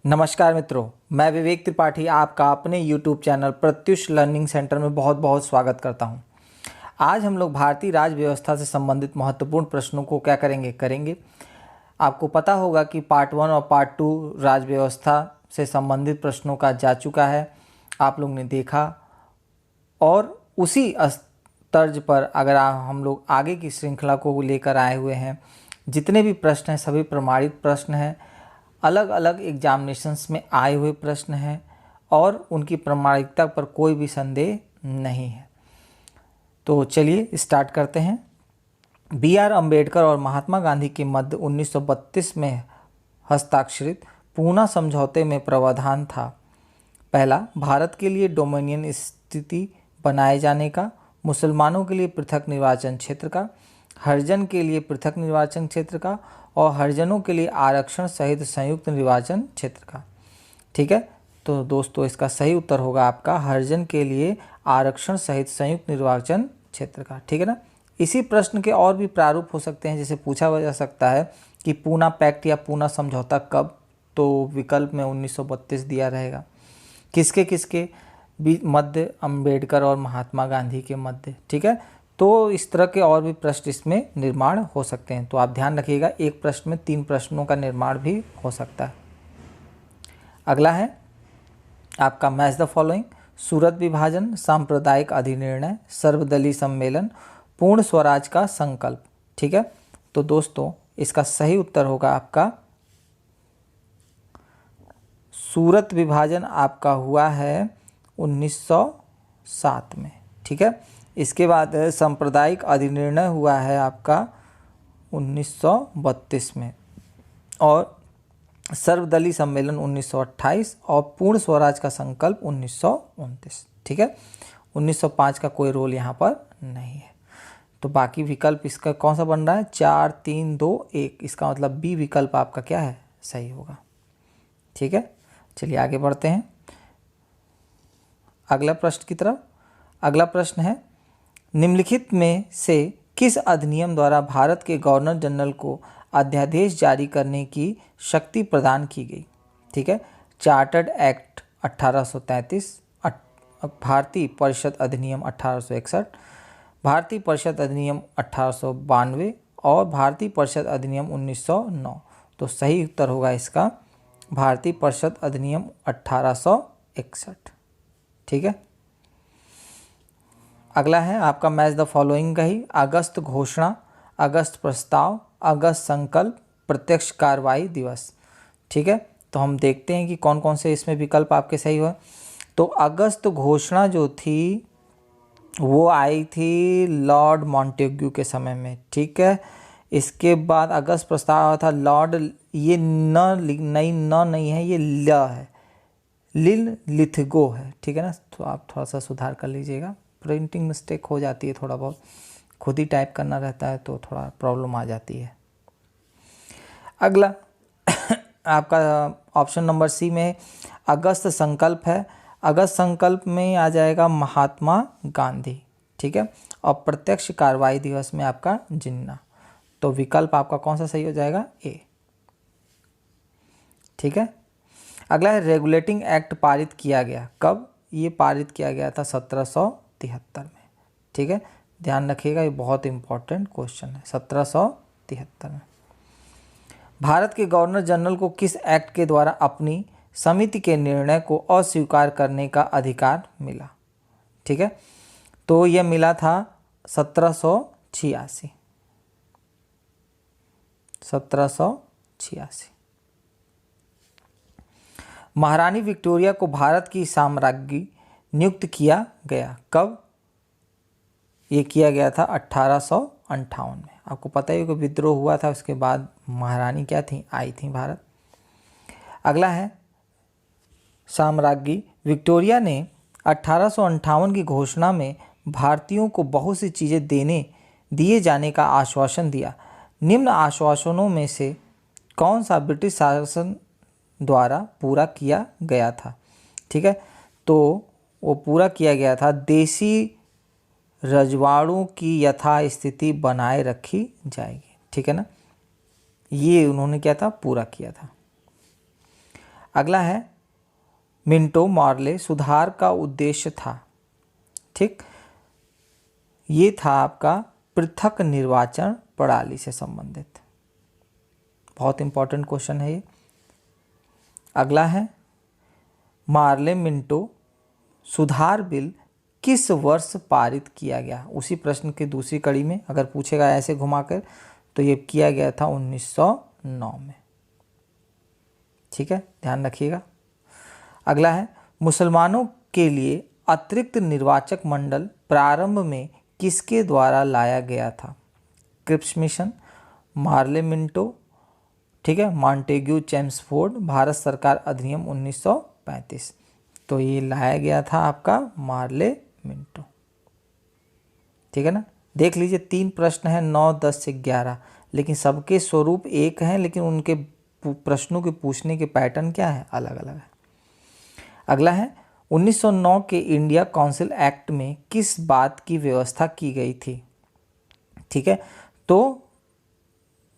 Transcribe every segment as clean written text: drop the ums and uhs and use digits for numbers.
नमस्कार मित्रों, मैं विवेक त्रिपाठी आपका अपने YouTube channel Pratyush learning centre में बहुत बहुत स्वागत करता हूं। आज हम लोग भारतीय राज्य व्यवस्था से संबंधित महत्वपूर्ण प्रश्नों को क्या करेंगे। आपको पता होगा कि पार्ट 1 और पार्ट 2 राज्य व्यवस्था से संबंधित प्रश्नों का जा चुका है, आप लोग ने देखा। और उसी तर्ज पर अगर हम लोग आगे की श्रृंखला को लेकर आए हुए हैं, जितने भी प्रश्न हैं सभी प्रमाणित प्रश्न हैं, अलग अलग एग्जामिनेशंस में आए हुए प्रश्न हैं और उनकी प्रामाणिकता पर कोई भी संदेह नहीं है। तो चलिए स्टार्ट करते हैं। B.R. अम्बेडकर और महात्मा गांधी के मध्य 1932 में हस्ताक्षरित पूना समझौते में प्रावधान था। पहला, भारत के लिए डोमिनियन स्थिति बनाए जाने का, मुसलमानों के लिए पृथक निर्वाचन क्षेत्र का, हरिजन के लिए पृथक निर्वाचन क्षेत्र का और हरिजनों के लिए आरक्षण सहित संयुक्त निर्वाचन क्षेत्र का। ठीक है, तो दोस्तों इसका सही उत्तर होगा आपका हरिजन के लिए आरक्षण सहित संयुक्त निर्वाचन क्षेत्र का। ठीक है ना। इसी प्रश्न के और भी प्रारूप हो सकते हैं, जैसे पूछा जा सकता है कि पूना पैक्ट या पूना समझौता कब, तो विकल्प में 1932 दिया रहेगा। किसके किसके मध्य, अम्बेडकर और महात्मा गांधी के मध्य। ठीक है, तो इस तरह के और भी प्रश्न इसमें निर्माण हो सकते हैं। तो आप ध्यान रखिएगा, एक प्रश्न में 3 प्रश्नों का निर्माण भी हो सकता है। अगला है आपका मैच द फॉलोइंग। सूरत विभाजन, सांप्रदायिक अधिनिर्णय, सर्वदलीय सम्मेलन, पूर्ण स्वराज का संकल्प। ठीक है, तो दोस्तों इसका सही उत्तर होगा आपका सूरत विभाजन आपका हुआ है 1907 में। ठीक है, इसके बाद सांप्रदायिक अधिनिर्णय हुआ है आपका 1932 में और सर्वदलीय सम्मेलन 1928 और पूर्ण स्वराज का संकल्प 1929। ठीक है, 1905 का कोई रोल यहाँ पर नहीं है। तो बाकी विकल्प इसका कौन सा बन रहा है, 4, 3, 2, 1। इसका मतलब बी विकल्प आपका क्या है, सही होगा। ठीक है, चलिए आगे बढ़ते हैं अगला प्रश्न की तरफ। अगला प्रश्न है, निम्नलिखित में से किस अधिनियम द्वारा भारत के गवर्नर जनरल को अध्यादेश जारी करने की शक्ति प्रदान की गई। ठीक है, चार्टर्ड एक्ट 1833, भारतीय परिषद अधिनियम 1861, भारतीय परिषद अधिनियम 1892 और भारतीय परिषद अधिनियम 1909। तो सही उत्तर होगा इसका भारतीय परिषद अधिनियम 1861। ठीक है, अगला है आपका मैच द फॉलोइंग का ही। अगस्त घोषणा, अगस्त प्रस्ताव, अगस्त संकल्प, प्रत्यक्ष कार्रवाई दिवस। ठीक है, तो हम देखते हैं कि कौन कौन से इसमें विकल्प आपके सही हुए। तो अगस्त घोषणा जो थी वो आई थी लॉर्ड मॉन्टेग्यू के समय में। ठीक है, इसके बाद अगस्त प्रस्ताव आया था लॉर्ड, ये नहीं है, ये ल है, लिथगो है। ठीक है ना, तो आप थोड़ा सा सुधार कर लीजिएगा, प्रिंटिंग मिस्टेक हो जाती है, थोड़ा बहुत खुद ही टाइप करना रहता है तो थोड़ा प्रॉब्लम आ जाती है। अगला आपका ऑप्शन नंबर सी में अगस्त संकल्प है। अगस्त संकल्प में आ जाएगा महात्मा गांधी। ठीक है, और प्रत्यक्ष कार्रवाई दिवस में आपका जिन्ना। तो विकल्प आपका कौन सा सही हो जाएगा, ए। ठीक है, अगला है रेगुलेटिंग एक्ट पारित किया गया कब। ये पारित किया गया था 1773 में। ठीक है, ध्यान रखिएगा, ये बहुत इंपॉर्टेंट क्वेश्चन है। 1773 में भारत के गवर्नर जनरल को किस एक्ट के द्वारा अपनी समिति के निर्णय को अस्वीकार करने का अधिकार मिला। ठीक है, तो यह मिला था 1786। महारानी विक्टोरिया को भारत की साम्राज्ञी नियुक्त किया गया कब। ये किया गया था 1858 में। आपको पता ही होगा विद्रोह हुआ था, उसके बाद महारानी क्या थी, आई थी भारत। अगला है साम्राज्ञी विक्टोरिया ने 1858 की घोषणा में भारतीयों को बहुत सी चीज़ें दिए जाने का आश्वासन दिया। निम्न आश्वासनों में से कौन सा ब्रिटिश शासन द्वारा पूरा किया गया था। ठीक है, तो वो पूरा किया गया था, देसी रजवाड़ों की यथास्थिति बनाए रखी जाएगी। ठीक है ना, ये उन्होंने क्या था, पूरा किया था। अगला है मिंटो मॉर्ले सुधार का उद्देश्य था। ठीक, ये था आपका पृथक निर्वाचन प्रणाली से संबंधित। बहुत इंपॉर्टेंट क्वेश्चन है ये। अगला है मार्ले मिंटो सुधार बिल किस वर्ष पारित किया गया। उसी प्रश्न की दूसरी कड़ी में अगर पूछेगा ऐसे घुमाकर तो ये किया गया था 1909 में। ठीक है, ध्यान रखिएगा। अगला है मुसलमानों के लिए अतिरिक्त निर्वाचक मंडल प्रारंभ में किसके द्वारा लाया गया था। क्रिप्स मिशन, मार्ले मिंटो, ठीक है, मॉन्टेग्यू चेम्सफोर्ड, भारत सरकार अधिनियम 1935। तो ये लाया गया था आपका मार्ले मिंटो। ठीक है ना। देख लीजिए 3 प्रश्न हैं 9, 10 से 11, लेकिन सबके स्वरूप एक हैं, लेकिन उनके प्रश्नों के पूछने के पैटर्न क्या है, अलग अलग है। अगला है 1909 के इंडिया काउंसिल एक्ट में किस बात की व्यवस्था की गई थी। ठीक है, तो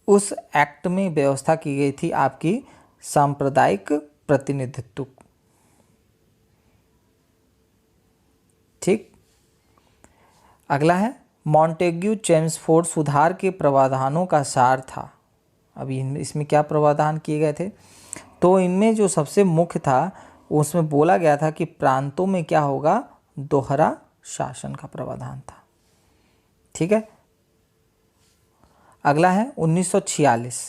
उस एक्ट में व्यवस्था की गई थी आपकी सांप्रदायिक प्रतिनिधित्व। ठीक, अगला है मॉन्टेग्यू चेम्सफोर्ड सुधार के प्रावधानों का सार था। अभी इसमें क्या प्रावधान किए गए थे, तो इनमें जो सबसे मुख्य था उसमें बोला गया था कि प्रांतों में क्या होगा, दोहरा शासन का प्रावधान था। ठीक है, अगला है 1946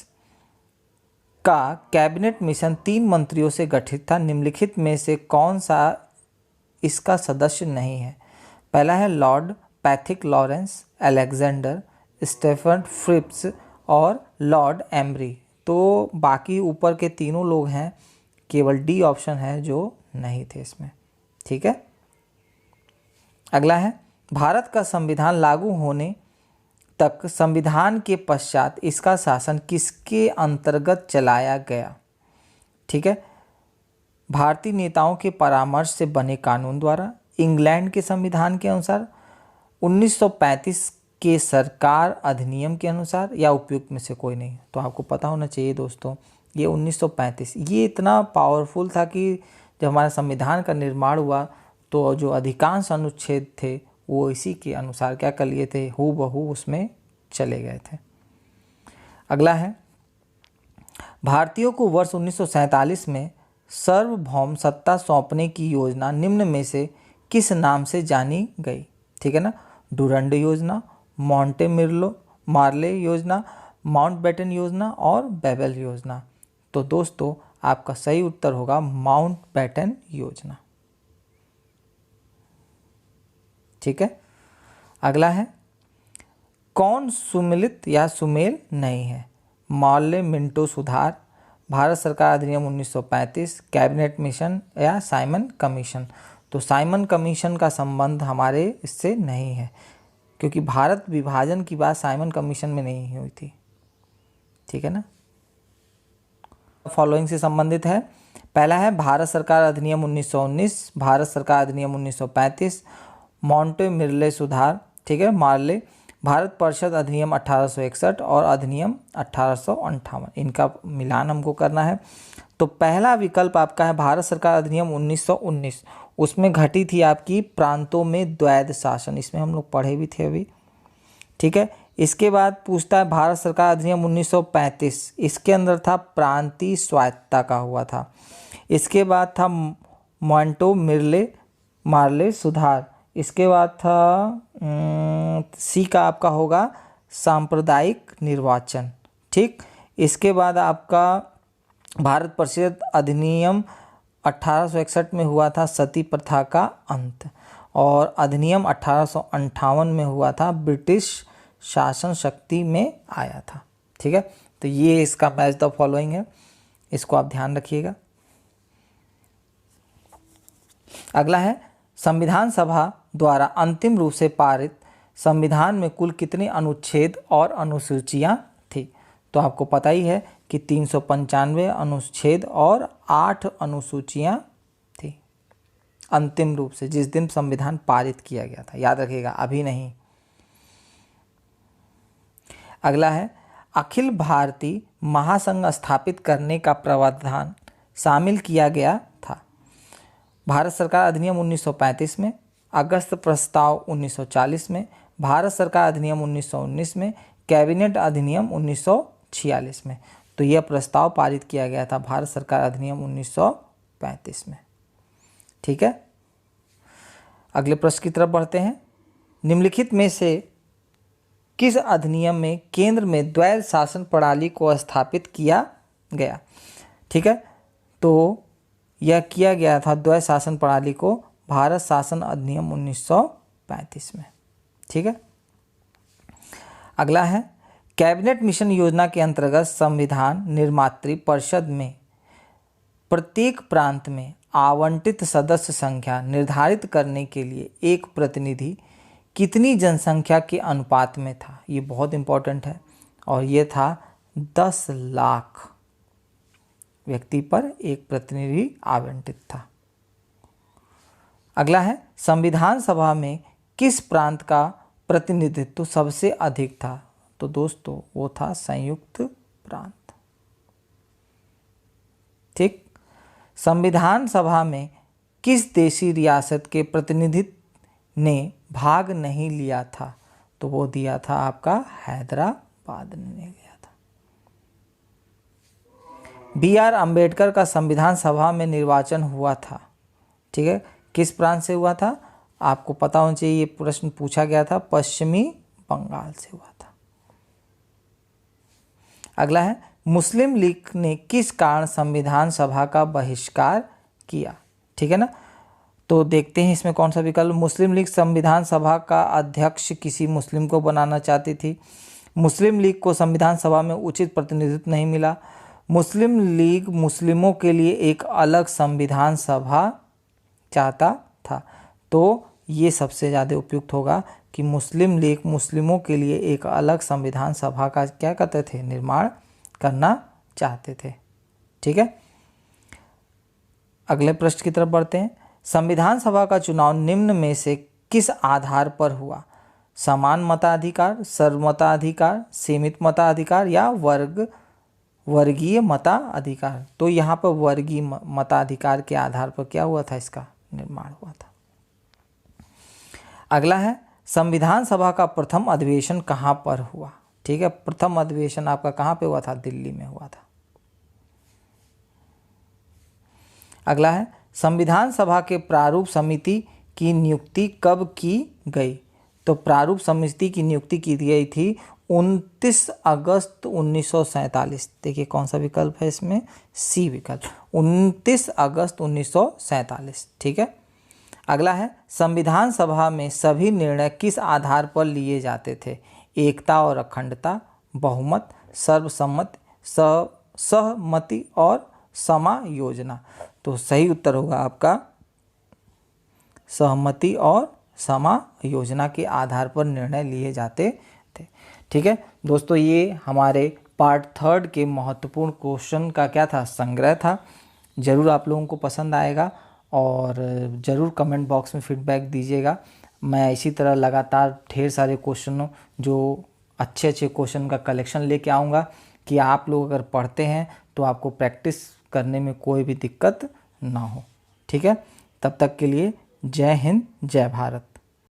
का कैबिनेट मिशन 3 मंत्रियों से गठित था। निम्नलिखित में से कौन सा इसका सदस्य नहीं है। पहला है Lord Pethick Lawrence, Alexander, Stafford Cripps और लॉर्ड एम्ब्री। तो बाकी ऊपर के तीनों लोग हैं, केवल डी ऑप्शन है जो नहीं थे इसमें। ठीक है, अगला है भारत का संविधान लागू होने तक संविधान के पश्चात इसका शासन किसके अंतर्गत चलाया गया। ठीक है, भारतीय नेताओं के परामर्श से बने कानून द्वारा, इंग्लैंड के संविधान के अनुसार, 1935 के सरकार अधिनियम के अनुसार, या उपयुक्त में से कोई नहीं। तो आपको पता होना चाहिए दोस्तों, ये 1935 ये इतना पावरफुल था कि जब हमारा संविधान का निर्माण हुआ तो जो अधिकांश अनुच्छेद थे वो इसी के अनुसार क्या कर लिए थे, हूबहू उसमें चले गए थे। अगला है भारतीयों को वर्ष 1947 में सार्वभौम सत्ता सौंपने की योजना निम्न में से किस नाम से जानी गई। ठीक है ना, डुरंड योजना, मॉन्टे मार्ले योजना, माउंटबेटन योजना और बेबल योजना। तो दोस्तों आपका सही उत्तर होगा माउंटबेटन योजना। ठीक है, अगला है कौन सुमिलित या सुमेल नहीं है। मार्ले मिंटो सुधार, भारत सरकार अधिनियम 1935, कैबिनेट मिशन या साइमन कमीशन। तो साइमन कमीशन का संबंध हमारे इससे नहीं है, क्योंकि भारत विभाजन की बात साइमन कमीशन में नहीं हुई थी। ठीक है ना। फॉलोइंग से संबंधित है। पहला है भारत सरकार अधिनियम 1919, भारत सरकार अधिनियम 1935, मॉन्टे मिर्ले सुधार, ठीक है, मार्ले, भारत परिषद अधिनियम 1861 और अधिनियम 1858। इनका मिलान हमको करना है। तो पहला विकल्प आपका है भारत सरकार अधिनियम 1919, उसमें घटी थी आपकी प्रांतों में द्वैध शासन, इसमें हम लोग पढ़े भी थे अभी। ठीक है, इसके बाद पूछता है भारत सरकार अधिनियम 1935, इसके अंदर था प्रांतीय स्वायत्तता का हुआ था। इसके बाद था मॉन्टो मार्ले सुधार, इसके बाद था सी का आपका होगा सांप्रदायिक निर्वाचन। ठीक, इसके बाद आपका भारत परिषद अधिनियम 1861 में हुआ था सती प्रथा का अंत, और अधिनियम 1858 में हुआ था ब्रिटिश शासन शक्ति में आया था। ठीक है, तो ये इसका मैच द फॉलोइंग है, इसको आप ध्यान रखिएगा। अगला है संविधान सभा द्वारा अंतिम रूप से पारित संविधान में कुल कितने अनुच्छेद और अनुसूचियां थी। तो आपको पता ही है कि 395 अनुच्छेद और 8 अनुसूचियां थी अंतिम रूप से, जिस दिन संविधान पारित किया गया था। याद रखिएगा, अभी नहीं। अगला है अखिल भारतीय महासंघ स्थापित करने का प्रावधान शामिल किया गया था? भारत सरकार अधिनियम 1935 में, अगस्त प्रस्ताव 1940 में, भारत सरकार अधिनियम 1919 में, कैबिनेट अधिनियम 1946 में। तो यह प्रस्ताव पारित किया गया था भारत सरकार अधिनियम 1935 में। ठीक है, अगले प्रश्न की तरफ बढ़ते हैं। निम्नलिखित में से किस अधिनियम में केंद्र में द्वैध शासन प्रणाली को स्थापित किया गया? ठीक है, तो यह किया गया था द्वैध शासन प्रणाली को भारत शासन अधिनियम 1935 में। ठीक है, अगला है कैबिनेट मिशन योजना के अंतर्गत संविधान निर्मात्री परिषद में प्रत्येक प्रांत में आवंटित सदस्य संख्या निर्धारित करने के लिए एक प्रतिनिधि कितनी जनसंख्या के अनुपात में था? ये बहुत इंपॉर्टेंट है और ये था 10 लाख व्यक्ति पर एक प्रतिनिधि आवंटित था। अगला है संविधान सभा में किस प्रांत का प्रतिनिधित्व सबसे अधिक था? तो दोस्तों वो था संयुक्त प्रांत। ठीक, संविधान सभा में किस देशी रियासत के प्रतिनिधित्व ने भाग नहीं लिया था? तो वो दिया था आपका हैदराबाद ने लिया था। B.R. अम्बेडकर का संविधान सभा में निर्वाचन हुआ था। ठीक है, किस प्रांत से हुआ था? आपको पता होना चाहिए, ये प्रश्न पूछा गया था, पश्चिमी बंगाल से हुआ था। अगला है मुस्लिम लीग ने किस कारण संविधान सभा का बहिष्कार किया? ठीक है ना, तो देखते हैं इसमें कौन सा विकल्प। मुस्लिम लीग संविधान सभा का अध्यक्ष किसी मुस्लिम को बनाना चाहती थी, मुस्लिम लीग को संविधान सभा में उचित प्रतिनिधित्व नहीं मिला, मुस्लिम लीग मुस्लिमों के लिए एक अलग संविधान सभा चाहता था। तो ये सबसे ज़्यादा उपयुक्त होगा कि मुस्लिम लीग मुस्लिमों के लिए एक अलग संविधान सभा का क्या करते थे, निर्माण करना चाहते थे। ठीक है, अगले प्रश्न की तरफ बढ़ते हैं। संविधान सभा का चुनाव निम्न में से किस आधार पर हुआ? समान मताधिकार, सर्वमताधिकार, सीमित मताधिकार या वर्गीय मताधिकार? तो यहाँ पर वर्गीय मताधिकार के आधार पर क्या हुआ था, इसका निर्माण हुआ था। अगला है संविधान सभा का प्रथम अधिवेशन कहाँ पर हुआ? ठीक है, प्रथम अधिवेशन आपका कहाँ पे हुआ था? दिल्ली में हुआ था। अगला है संविधान सभा के प्रारूप समिति की नियुक्ति कब की गई? तो प्रारूप समिति की नियुक्ति की गई थी 29 अगस्त 1947। देखिए कौन सा विकल्प है इसमें, सी विकल्प, 29 अगस्त 1947। ठीक है, अगला है संविधान सभा में सभी निर्णय किस आधार पर लिए जाते थे? एकता और अखंडता, बहुमत, सर्वसम्मति, सहमति और समायोजना। तो सही उत्तर होगा आपका सहमति और समायोजना के आधार पर निर्णय लिए जाते थे। ठीक है दोस्तों, ये हमारे पार्ट 3 के महत्वपूर्ण क्वेश्चन का क्या था, संग्रह था। ज़रूर आप लोगों को पसंद आएगा और ज़रूर कमेंट बॉक्स में फीडबैक दीजिएगा। मैं इसी तरह लगातार ढेर सारे क्वेश्चनों जो अच्छे क्वेश्चन का कलेक्शन लेके आऊँगा कि आप लोग अगर पढ़ते हैं तो आपको प्रैक्टिस करने में कोई भी दिक्कत ना हो। ठीक है, तब तक के लिए जय हिंद, जय भारत।